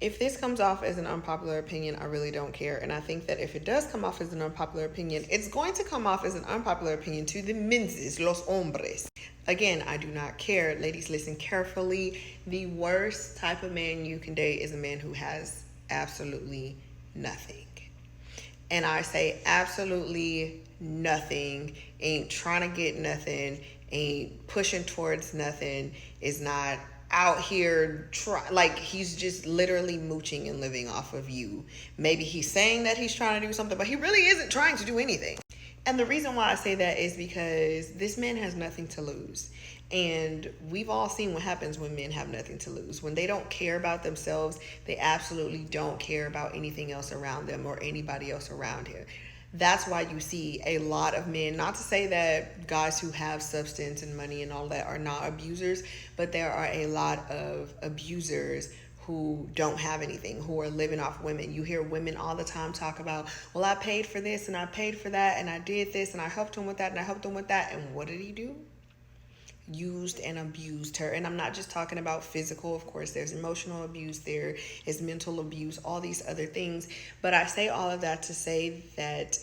If this comes off as an unpopular opinion, I really don't care. And I think that if it does come off as an unpopular opinion, it's going to come off as an unpopular opinion to the menses, los hombres. Again, I do not care. Ladies, listen carefully. The worst type of man you can date is a man who has absolutely nothing. And I say absolutely nothing, ain't trying to get nothing, ain't pushing towards nothing, is not out here like he's just literally mooching and living off of you. Maybe he's saying that he's trying to do something, but he really isn't trying to do anything. And the reason why I say that is because this man has nothing to lose. And we've all seen what happens when men have nothing to lose. When they don't care about themselves, they absolutely don't care about anything else around them or anybody else around here. That's why you see a lot of men, not to say that guys who have substance and money and all that are not abusers, but there are a lot of abusers who don't have anything, who are living off women. You hear women all the time talk about, well, I paid for this and I paid for that and I did this and I helped him with that and I helped him with that. And what did he do? Used and abused her. And I'm not just talking about physical. Of course, there's emotional abuse, there is mental abuse, all these other things. But I say all of that to say that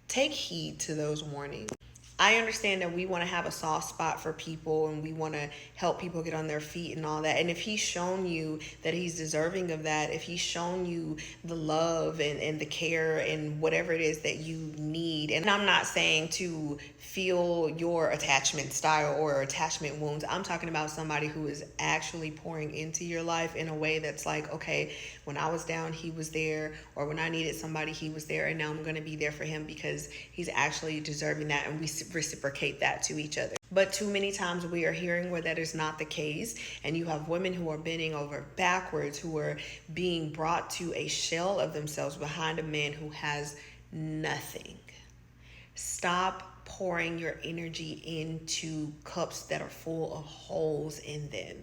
take heed to those warnings. I understand that we want to have a soft spot for people and we want to help people get on their feet and all that. And if he's shown you that he's deserving of that, if he's shown you the love and the care and whatever it is that you need, and I'm not saying to feel your attachment style or attachment wounds. I'm talking about somebody who is actually pouring into your life in a way that's like, okay, when I was down, he was there, or when I needed somebody, he was there, and now I'm going to be there for him because he's actually deserving that, and we reciprocate that to each other. But too many times we are hearing where that is not the case, and you have women who are bending over backwards, who are being brought to a shell of themselves behind a man who has nothing. Stop pouring your energy into cups that are full of holes in them.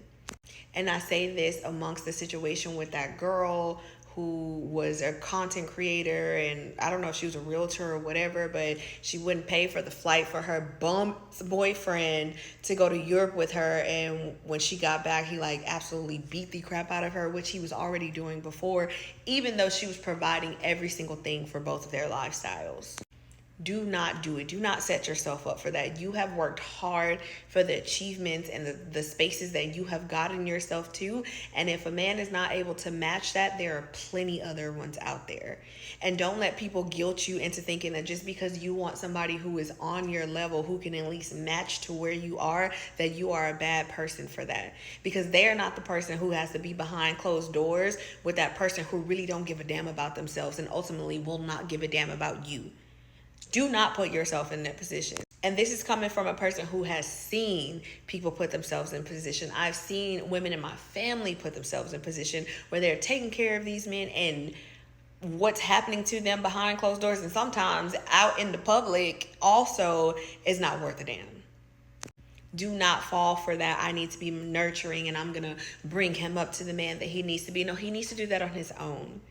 And I say this amongst the situation with that girl who was a content creator, and I don't know if she was a realtor or whatever, but she wouldn't pay for the flight for her bum boyfriend to go to Europe with her. And when she got back, he like absolutely beat the crap out of her, which he was already doing before, even though she was providing every single thing for both of their lifestyles. Do not do it. Do not set yourself up for that. You have worked hard for the achievements and the spaces that you have gotten yourself to. And if a man is not able to match that, there are plenty other ones out there. And don't let people guilt you into thinking that just because you want somebody who is on your level, who can at least match to where you are, that you are a bad person for that. Because they are not the person who has to be behind closed doors with that person who really don't give a damn about themselves and ultimately will not give a damn about you. Do not put yourself in that position. And this is coming from a person who has seen people put themselves in position. I've seen women in my family put themselves in position where they're taking care of these men, and what's happening to them behind closed doors and sometimes out in the public also is not worth a damn. Do not fall for that. I need to be nurturing and I'm going to bring him up to the man that he needs to be. No, he needs to do that on his own.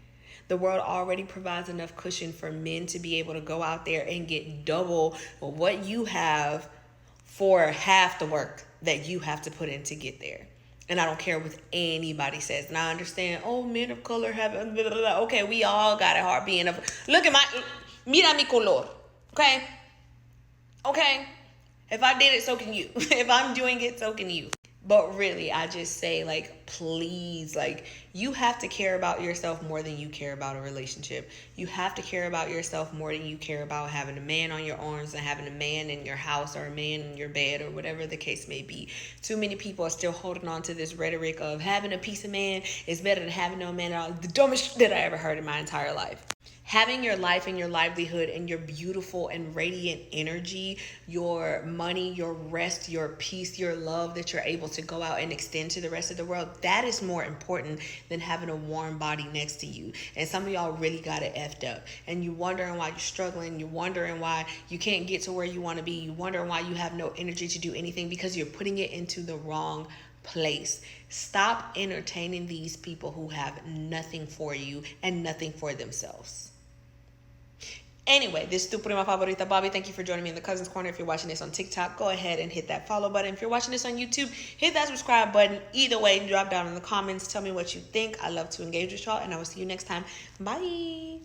The world already provides enough cushion for men to be able to go out there and get double what you have for half the work that you have to put in to get there. And I don't care what anybody says. And I understand, oh, men of color have, blah, blah, blah. Okay, we all got it hard being of, look at mira mi color. Okay? Okay? If I did it, so can you. If I'm doing it, so can you. But really, I just say, like, please, like, you have to care about yourself more than you care about a relationship. You have to care about yourself more than you care about having a man on your arms and having a man in your house or a man in your bed or whatever the case may be. Too many people are still holding on to this rhetoric of having a piece of man is better than having no man at all. The dumbest shit that I ever heard in my entire life. Having your life and your livelihood and your beautiful and radiant energy, your money, your rest, your peace, your love that you're able to go out and extend to the rest of the world, that is more important than having a warm body next to you. And some of y'all really got it effed up. And you're wondering why you're struggling. You're wondering why you can't get to where you want to be. You're wondering why you have no energy to do anything because you're putting it into the wrong place. Stop entertaining these people who have nothing for you and nothing for themselves. Anyway, this is tu prima favorita, Bobby. Thank you for joining me in the Cousins Corner. If you're watching this on TikTok, go ahead and hit that follow button. If you're watching this on YouTube, hit that subscribe button. Either way, drop down in the comments. Tell me what you think. I love to engage with y'all, and I will see you next time. Bye.